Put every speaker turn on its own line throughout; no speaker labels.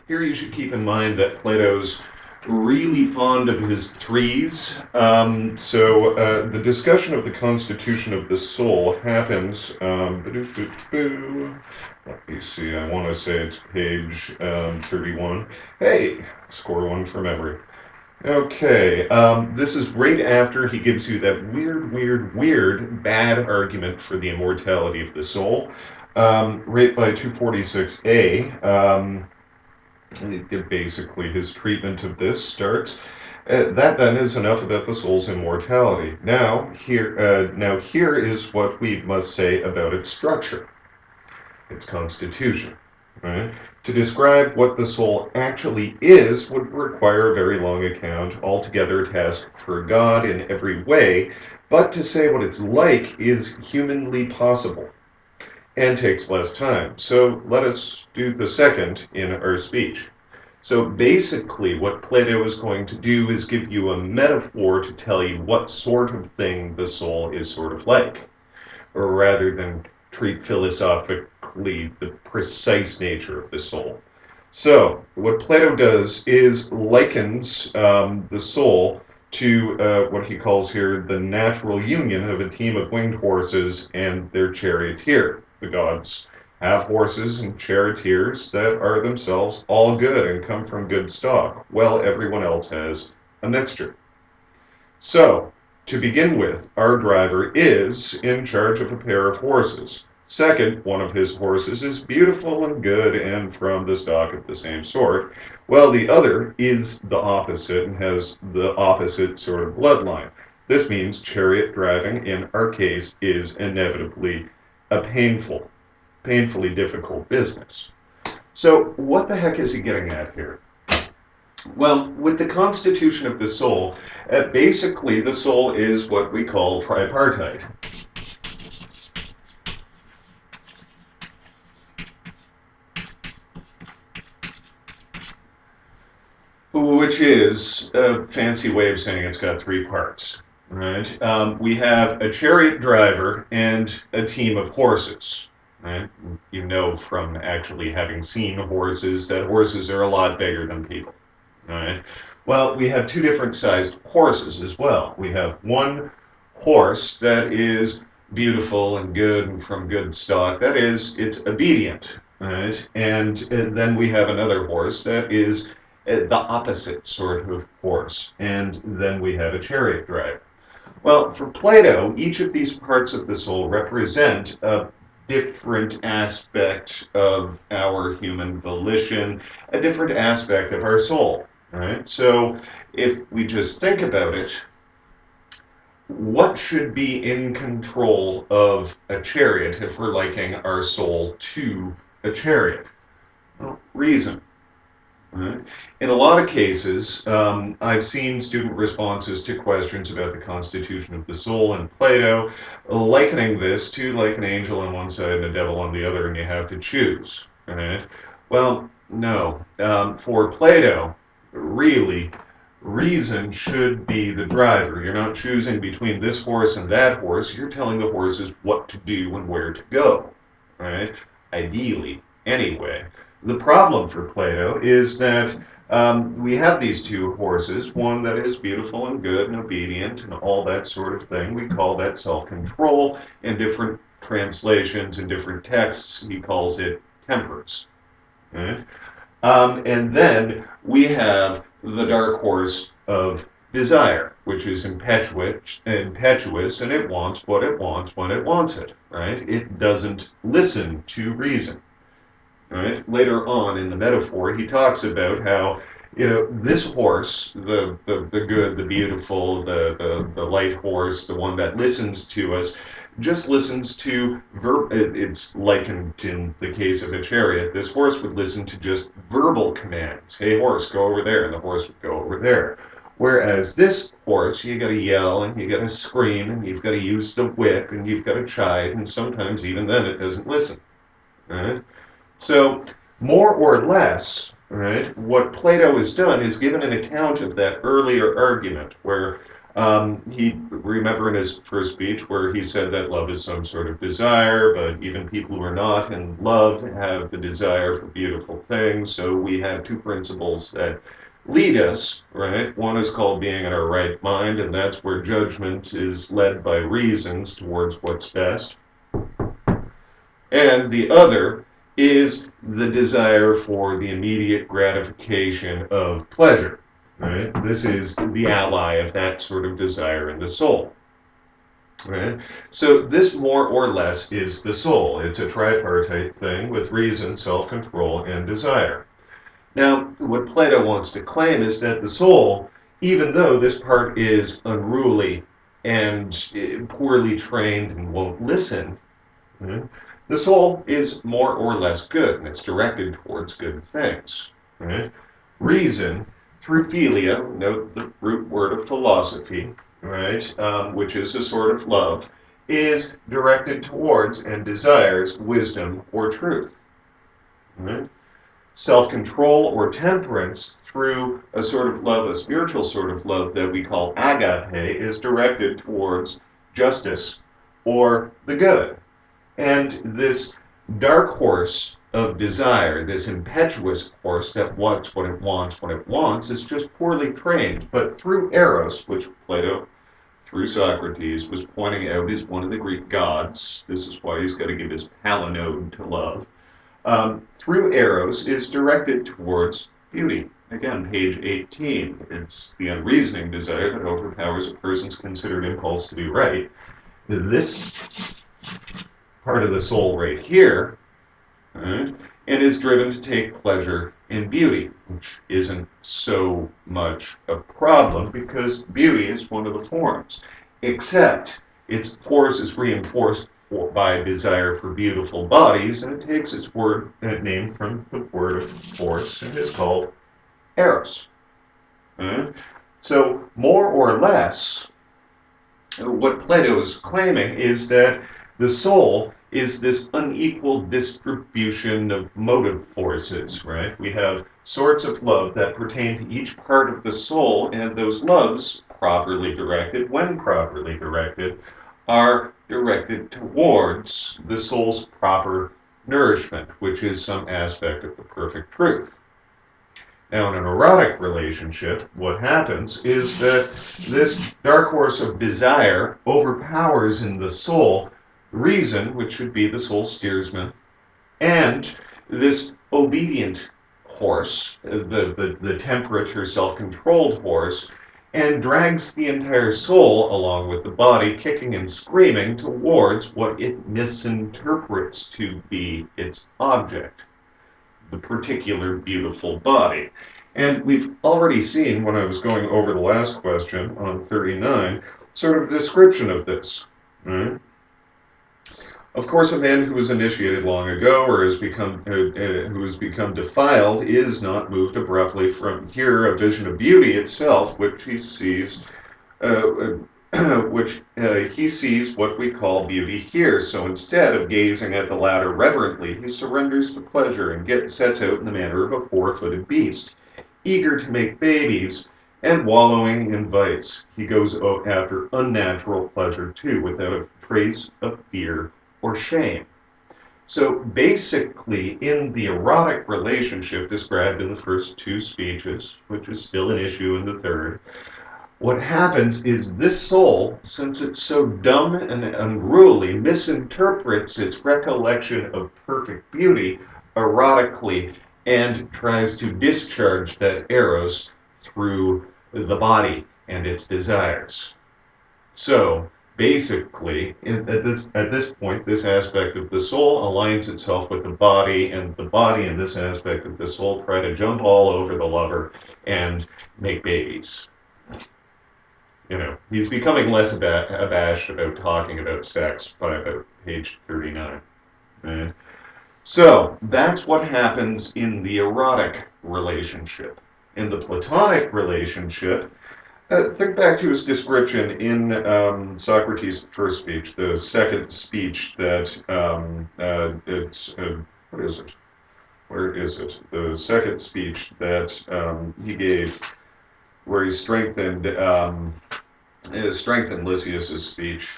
Here you should keep in mind that Plato's really fond of his threes. The discussion of the constitution of the soul happens. Let me see, I want to say it's page 31. Hey, score one for memory. Okay, this is right after he gives you that weird, bad argument for the immortality of the soul. Right by 246a. Basically, his treatment of this starts. That then is enough about the soul's immortality. Here is what we must say about its structure, its constitution. Right? To describe what the soul actually is would require a very long account, altogether a task for God in every way, but to say what it's like is humanly possible and takes less time. So let us do the second in our speech. So basically what Plato is going to do is give you a metaphor to tell you what sort of thing the soul is sort of like, or rather than treat philosophically the precise nature of the soul. So what Plato does is likens the soul to what he calls here the natural union of a team of winged horses and their charioteer. The gods have horses and charioteers that are themselves all good and come from good stock, while everyone else has a mixture. So, to begin with, our driver is in charge of a pair of horses. Second, one of his horses is beautiful and good and from the stock of the same sort, while the other is the opposite and has the opposite sort of bloodline. This means chariot driving, in our case, is inevitably a painfully difficult business. So what the heck is he getting at here? Well, with the constitution of the soul, basically the soul is what we call tripartite. Which is a fancy way of saying it's got three parts. Right? We have a chariot driver and a team of horses. Right? You know from actually having seen horses that horses are a lot bigger than people. Right? Well, we have two different sized horses as well. We have one horse that is beautiful and good and from good stock. That is, it's obedient. Right? And then we have another horse that is the opposite sort of horse. And then we have a chariot driver. Well, for Plato, each of these parts of the soul represent a different aspect of our human volition, a different aspect of our soul. Right? So if we just think about it, what should be in control of a chariot if we're likening our soul to a chariot? Well, reason. Right? In a lot of cases, I've seen student responses to questions about the constitution of the soul and Plato, likening this to like an angel on one side and a devil on the other, and you have to choose. Right? Well, no. For Plato, really, reason should be the driver. You're not choosing between this horse and that horse. You're telling the horses what to do and where to go. Right? Ideally, anyway. The problem for Plato is that we have these two horses, one that is beautiful and good and obedient and all that sort of thing. We call that self-control. In different translations, in different texts, he calls it temperance. Right? And then we have the dark horse of desire, which is impetuous, and it wants what it wants when it wants it. Right? It doesn't listen to reason. Right? Later on in the metaphor, he talks about how, this horse, the good, the beautiful, the light horse, the one that listens to us, just listens to it's likened in the case of a chariot. This horse would listen to just verbal commands. Hey, horse, go over there, and the horse would go over there. Whereas this horse, you got to yell and you got to scream and you've got to use the whip and you've got to chide, and sometimes even then it doesn't listen. Right? So, more or less, right, what Plato has done is given an account of that earlier argument where Remember in his first speech where he said that love is some sort of desire, but even people who are not in love have the desire for beautiful things. So we have two principles that lead us, right? One is called being in our right mind, and that's where judgment is led by reasons towards what's best. And the other is the desire for the immediate gratification of pleasure. Right? This is the ally of that sort of desire in the soul. Right? So this more or less is the soul. It's a tripartite thing with reason, self-control, and desire. Now, what Plato wants to claim is that the soul, even though this part is unruly and poorly trained and won't listen, right? The soul is more or less good, and it's directed towards good things. Right? Reason, through philia, note the root word of philosophy, right, which is a sort of love, is directed towards and desires wisdom or truth. Right? Self-control or temperance, through a sort of love, a spiritual sort of love that we call agape, is directed towards justice or the good. And this dark horse of desire, this impetuous horse that wants what it wants when it wants, is just poorly trained. But through Eros, which Plato, through Socrates, was pointing out is one of the Greek gods, this is why he's got to give his palinode to love, through Eros is directed towards beauty. Again, page 18. It's the unreasoning desire that overpowers a person's considered impulse to do right. This part of the soul right here, right, and is driven to take pleasure in beauty, which isn't so much a problem because beauty is one of the forms, except its force is reinforced by desire for beautiful bodies, and it takes its name from the word of force, and is called eros. Right? So more or less, what Plato is claiming is that the soul is this unequal distribution of motive forces, right? We have sorts of love that pertain to each part of the soul, and those loves, properly directed, when properly directed, are directed towards the soul's proper nourishment, which is some aspect of the perfect truth. Now, in an erotic relationship, what happens is that this dark horse of desire overpowers in the soul reason, which should be the soul steersman, and this obedient horse, the temperate or self-controlled horse, and drags the entire soul, along with the body, kicking and screaming towards what it misinterprets to be its object, the particular beautiful body. And we've already seen, when I was going over the last question on 39, sort of a description of this. Right? Of course, a man who was initiated long ago or who has become defiled is not moved abruptly from here a vision of beauty itself, which he sees uh, he sees what we call beauty here. So instead of gazing at the latter reverently, he surrenders to pleasure and sets out in the manner of a four-footed beast, eager to make babies and wallowing in vice. He goes after unnatural pleasure too, without a trace of fear or shame. So basically, in the erotic relationship described in the first two speeches, which is still an issue in the third, what happens is this soul, since it's so dumb and unruly, misinterprets its recollection of perfect beauty erotically and tries to discharge that eros through the body and its desires. So basically, at this point, this aspect of the soul aligns itself with the body, and the body and this aspect of the soul try to jump all over the lover and make babies. He's becoming less abashed about talking about sex by about page 39. Right? So that's what happens in the erotic relationship. In the platonic relationship, think back to his description in Socrates' first speech, the second speech that what is it? Where is it? The second speech that he gave, where he strengthened strengthen Lysias's speech.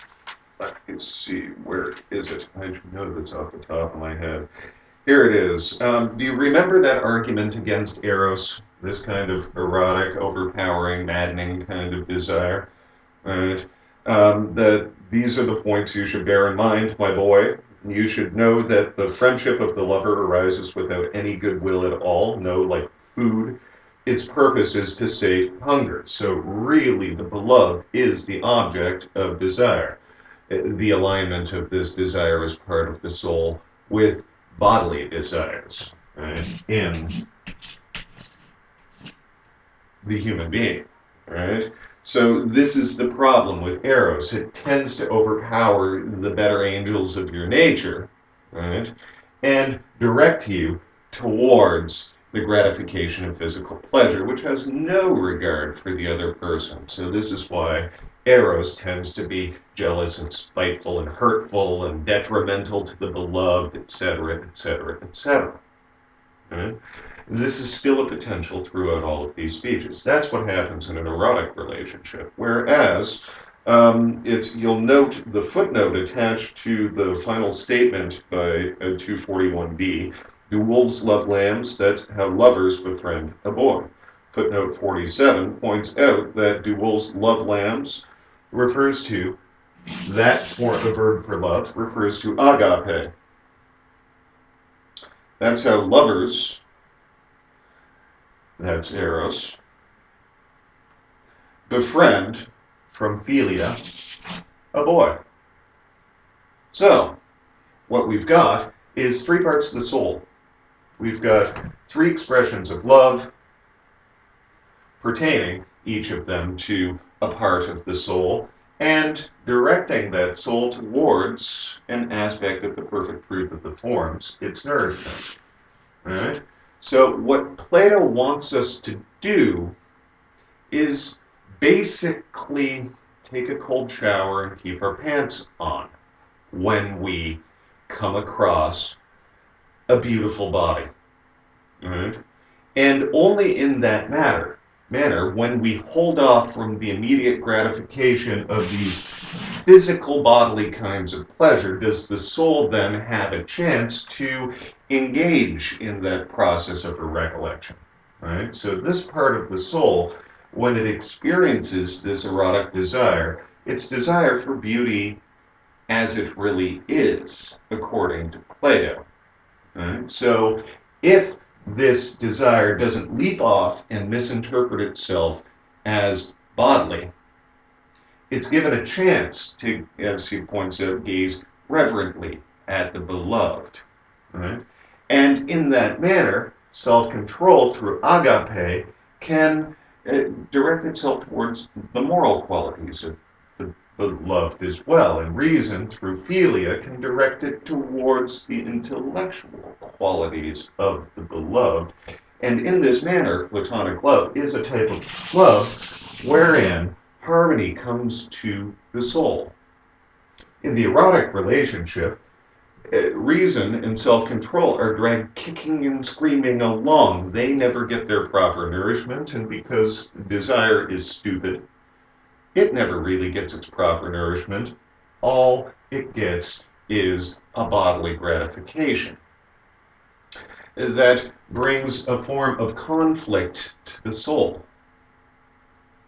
Let's see, where is it? I should know this off the top of my head. Here it is. Do you remember that argument against Eros? This kind of erotic, overpowering, maddening kind of desire? Right? That these are the points you should bear in mind, my boy. You should know that the friendship of the lover arises without any goodwill at all, no like food. Its purpose is to sate hunger. So really the beloved is the object of desire. The alignment of this desire is part of the soul with bodily desires, right, in the human being, right? So this is the problem with Eros. It tends to overpower the better angels of your nature, right, and direct you towards the gratification of physical pleasure, which has no regard for the other person. So this is why Eros tends to be jealous and spiteful and hurtful and detrimental to the beloved, etc., etc., etc. Right? This is still a potential throughout all of these speeches. That's what happens in an erotic relationship. Whereas, you'll note the footnote attached to the final statement by 241b. Do wolves love lambs? That's how lovers befriend a boy. Footnote 47 points out that do wolves love lambs refers to that form, the verb for love, refers to agape. That's how lovers, that's Eros, befriend from philia a boy. So, what we've got is three parts of the soul. We've got three expressions of love pertaining, each of them, to a part of the soul and directing that soul towards an aspect of the perfect truth of the forms, its nourishment. Right? So what Plato wants us to do is basically take a cold shower and keep our pants on when we come across a beautiful body. Right? And only in that manner, when we hold off from the immediate gratification of these physical bodily kinds of pleasure, does the soul then have a chance to engage in that process of a recollection. Right? So this part of the soul, when it experiences this erotic desire, its desire for beauty as it really is, according to Plato. Right? So if this desire doesn't leap off and misinterpret itself as bodily, it's given a chance to, as he points out, gaze reverently at the beloved. Right? And in that manner, self-control through agape can direct itself towards the moral qualities of the beloved as well, and reason through philia can direct it towards the intellectual qualities of the beloved. And in this manner, platonic love is a type of love wherein harmony comes to the soul. In the erotic relationship, reason and self-control are dragged kicking and screaming along. They never get their proper nourishment, and because desire is stupid, it never really gets its proper nourishment. All it gets is a bodily gratification that brings a form of conflict to the soul.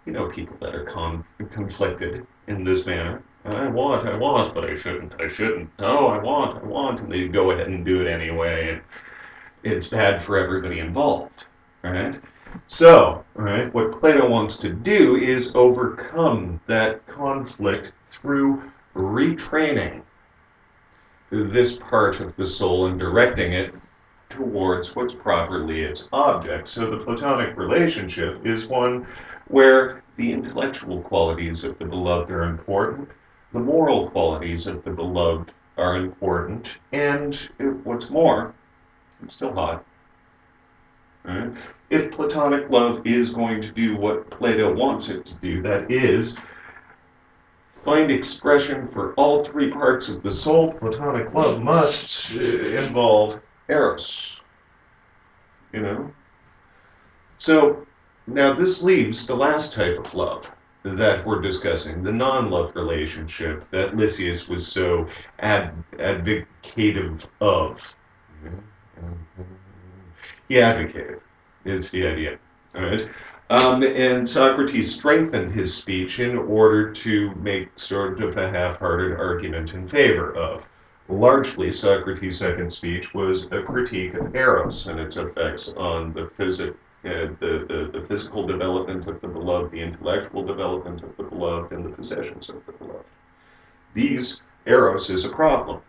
You know people that are conflicted in this manner. I want, but I shouldn't. No, I want, and they go ahead and do it anyway, and it's bad for everybody involved, right? So, right, what Plato wants to do is overcome that conflict through retraining this part of the soul and directing it towards what's properly its object. So the Platonic relationship is one where the intellectual qualities of the beloved are important, the moral qualities of the beloved are important, and what's more, it's still hot. Right? If Platonic love is going to do what Plato wants it to do, that is, find expression for all three parts of the soul, Platonic love must involve Eros. You know? So, now this leaves the last type of love, that we're discussing, the non-love relationship that Lysias was so advocative of. He advocated, is the idea. All right? And Socrates strengthened his speech in order to make sort of a half-hearted argument in favor of. Largely, Socrates' second speech was a critique of Eros and its effects on the physical development of the beloved, the intellectual development of the beloved, and the possessions of the beloved. These Eros is a problem.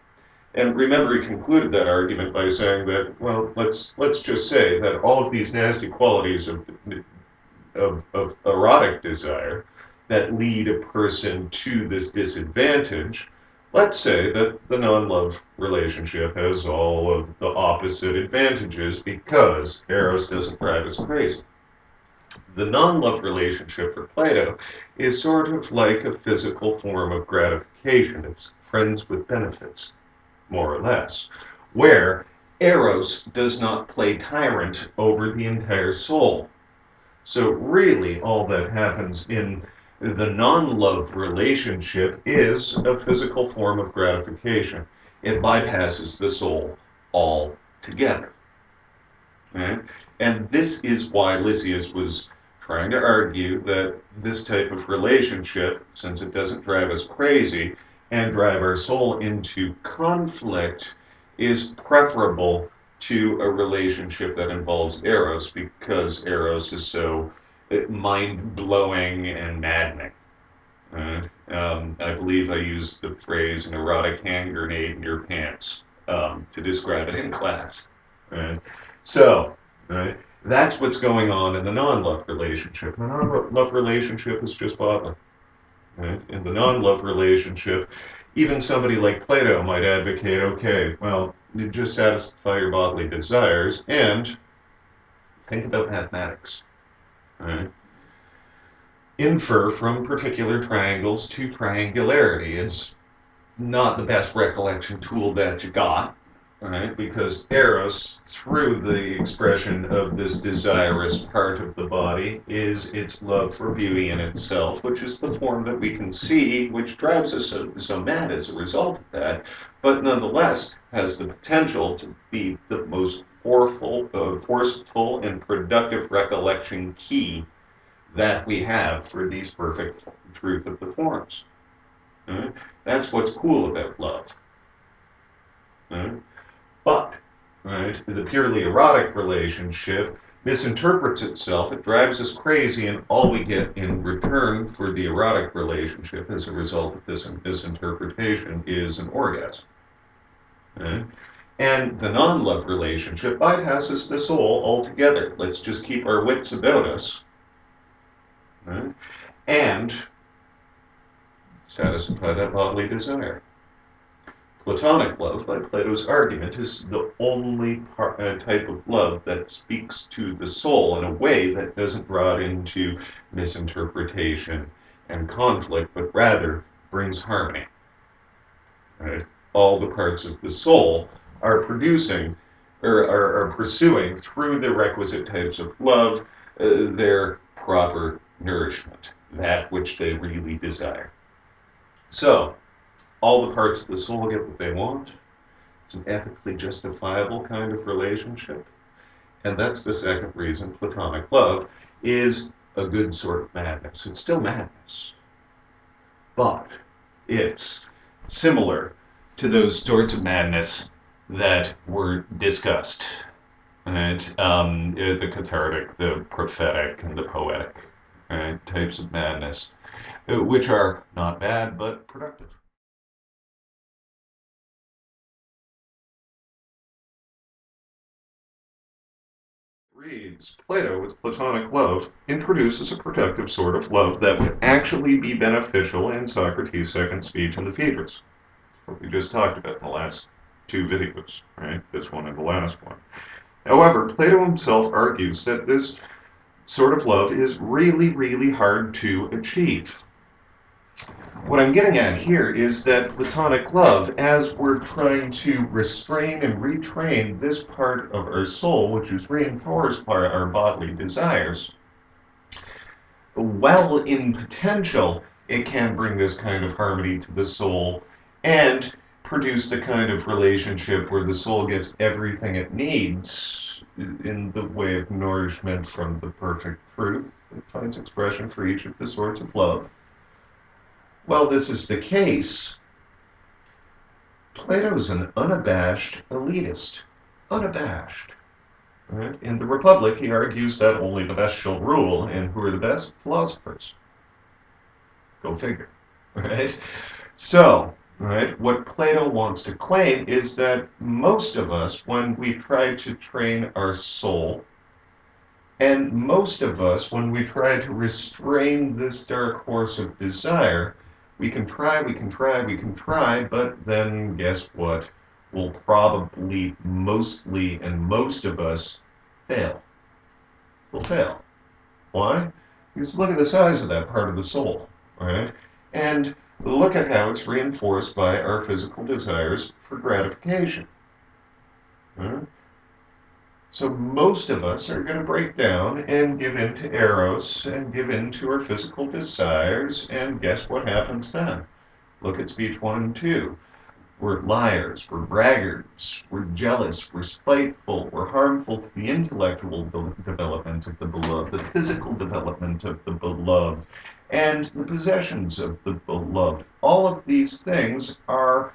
And remember, he concluded that argument by saying that, well, let's just say that all of these nasty qualities of erotic desire that lead a person to this disadvantage, let's say that the non-love relationship has all of the opposite advantages because Eros doesn't drive us crazy. The non-love relationship for Plato is sort of like a physical form of gratification. It's friends with benefits, more or less, where Eros does not play tyrant over the entire soul. So really all that happens in the non-love relationship is a physical form of gratification. It bypasses the soul altogether. Right? And this is why Lysias was trying to argue that this type of relationship, since it doesn't drive us crazy and drive our soul into conflict, is preferable to a relationship that involves Eros because Eros is so mind-blowing and maddening. I believe I used the phrase an erotic hand grenade in your pants to describe it in class. Right? So, right, that's what's going on in the non-love relationship. The non-love relationship is just bodily. Right? In the non-love relationship, even somebody like Plato might advocate, okay, well, you just satisfy your bodily desires and think about mathematics. Right? Infer from particular triangles to triangularity. It's not the best recollection tool that you got, right? Because Eros, through the expression of this desirous part of the body, is its love for beauty in itself, which is the form that we can see, which drives us so mad as a result of that, but nonetheless has the potential to be the most forceful and productive recollection key that we have for these perfect truth of the forms. Right? That's what's cool about love. Right? But right, the purely erotic relationship misinterprets itself. It drives us crazy, and all we get in return for the erotic relationship as a result of this misinterpretation is an orgasm. Right? And the non-love relationship bypasses the soul altogether. Let's just keep our wits about us. Right? And satisfy that bodily desire. Platonic love, by Plato's argument, is the only type of love that speaks to the soul in a way that doesn't draw it into misinterpretation and conflict, but rather brings harmony. Right? All the parts of the soul are producing or are pursuing through the requisite types of love their proper nourishment, that which they really desire. So, all the parts of the soul get what they want. It's an ethically justifiable kind of relationship. And that's the second reason platonic love is a good sort of madness. It's still madness, but it's similar to those sorts of madness that were discussed. Right? The cathartic, the prophetic, and the poetic right? Types of madness, which are not bad, but productive. Reads, Plato with Platonic love introduces a productive sort of love that would actually be beneficial in Socrates' second speech in the Phaedrus. What we just talked about in the last two videos, right? This one and the last one. However, Plato himself argues that this sort of love is really, really hard to achieve. What I'm getting at here is that platonic love, as we're trying to restrain and retrain this part of our soul, which is reinforced by our bodily desires, While in potential, it can bring this kind of harmony to the soul and produce the kind of relationship where the soul gets everything it needs in the way of nourishment from the perfect truth. It finds expression for each of the sorts of love. While this is the case, Plato's an unabashed elitist. Unabashed. Right? In the Republic, he argues that only the best shall rule, and who are the best? Philosophers. Go figure. Right? So, right, what Plato wants to claim is that most of us, when we try to train our soul, and most of us, when we try to restrain this dark horse of desire, we can try, we can try, we can try, but then guess what? We'll probably mostly, and most of us, fail. We'll fail. Why? Because look at the size of that part of the soul, right? And look at how it's reinforced by our physical desires for gratification. Right? So most of us are going to break down and give in to eros and give in to our physical desires, and guess what happens then? Look at speech 1 and 2. We're liars, we're braggarts, we're jealous, we're spiteful, we're harmful to the intellectual development of the beloved, the physical development of the beloved, and the possessions of the beloved. All of these things are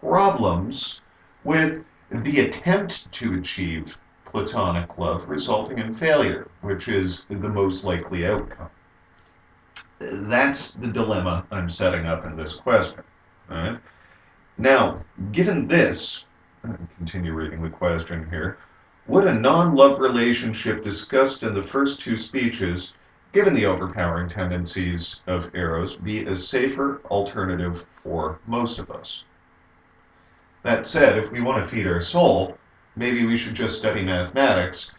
problems with the attempt to achieve platonic love, resulting in failure, which is the most likely outcome. That's the dilemma I'm setting up in this question. Right? Now, given this, continue reading the question here, would a non-love relationship discussed in the first two speeches, given the overpowering tendencies of eros, be a safer alternative for most of us? That said, if we want to feed our soul, maybe we should just study mathematics,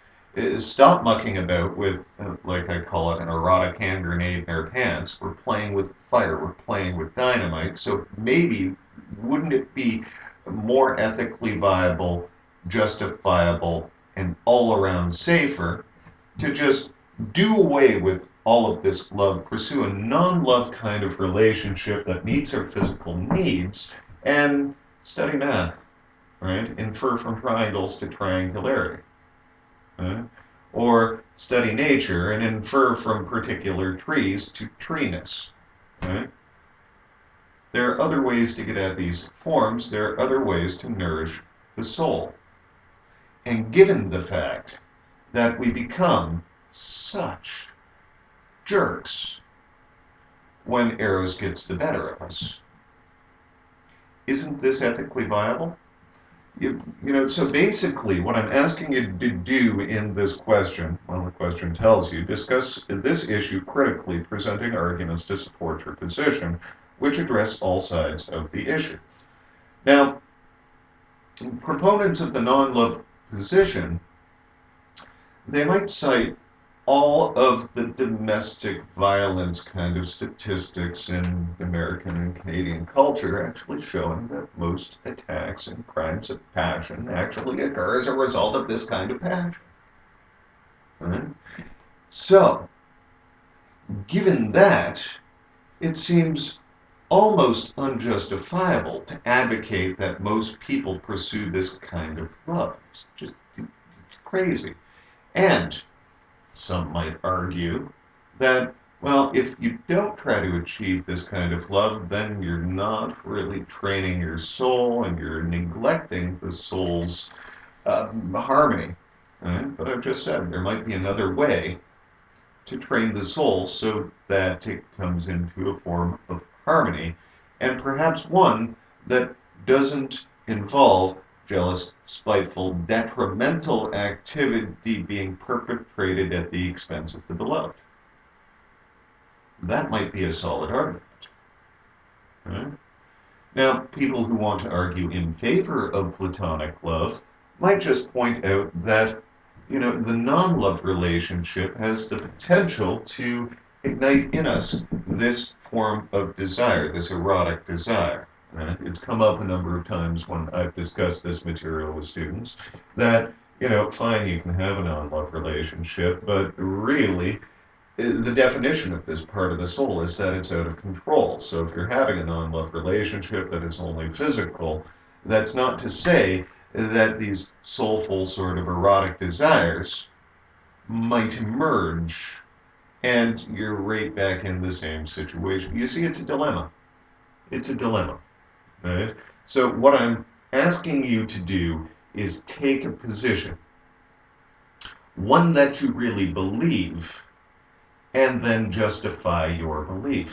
stop mucking about with, like I call it, an erotic hand grenade in our pants. We're playing with fire, we're playing with dynamite, so maybe wouldn't it be more ethically viable, justifiable, and all around safer to just do away with all of this love, pursue a non-love kind of relationship that meets our physical needs, and study math, right? Infer from triangles to triangularity. Right? Or study nature and infer from particular trees to treeness. Right? There are other ways to get at these forms. There are other ways to nourish the soul. And given the fact that we become such jerks when eros gets the better of us, isn't this ethically viable? So basically what I'm asking you to do in this question, well, the question tells you, discuss this issue critically, presenting arguments to support your position, which address all sides of the issue. Now, proponents of the non-love position, they might cite all of the domestic violence kind of statistics in American and Canadian culture, actually showing that most attacks and crimes of passion actually occur as a result of this kind of passion. Right? So, given that, it seems almost unjustifiable to advocate that most people pursue this kind of love. It's crazy. And some might argue that, well, if you don't try to achieve this kind of love, then you're not really training your soul and you're neglecting the soul's harmony. Right? But I've just said there might be another way to train the soul so that it comes into a form of harmony, and perhaps one that doesn't involve jealous, spiteful, detrimental activity being perpetrated at the expense of the beloved. That might be a solid argument. Right? Now, people who want to argue in favor of platonic love might just point out that, the non-love relationship has the potential to ignite in us this form of desire, this erotic desire. Right? It's come up a number of times when I've discussed this material with students that, fine, you can have a non-love relationship, but really, the definition of this part of the soul is that it's out of control. So if you're having a non-love relationship that is only physical, that's not to say that these soulful sort of erotic desires might emerge and you're right back in the same situation. You see, it's a dilemma. It's a dilemma, right? So what I'm asking you to do is take a position, one that you really believe, and then justify your belief.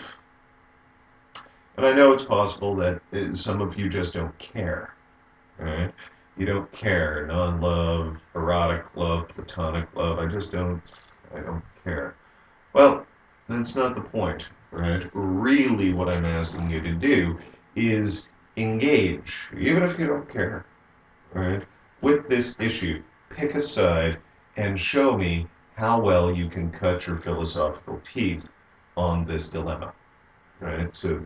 And I know it's possible that some of you just don't care, right? You don't care. Non-love, erotic love, platonic love. I don't care. Well, that's not the point, right? Really, what I'm asking you to do is engage, even if you don't care, right, with this issue. Pick a side and show me how well you can cut your philosophical teeth on this dilemma, right? So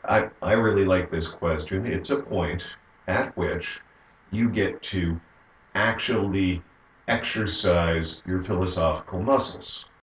I really like this question. It's a point at which you get to actually exercise your philosophical muscles.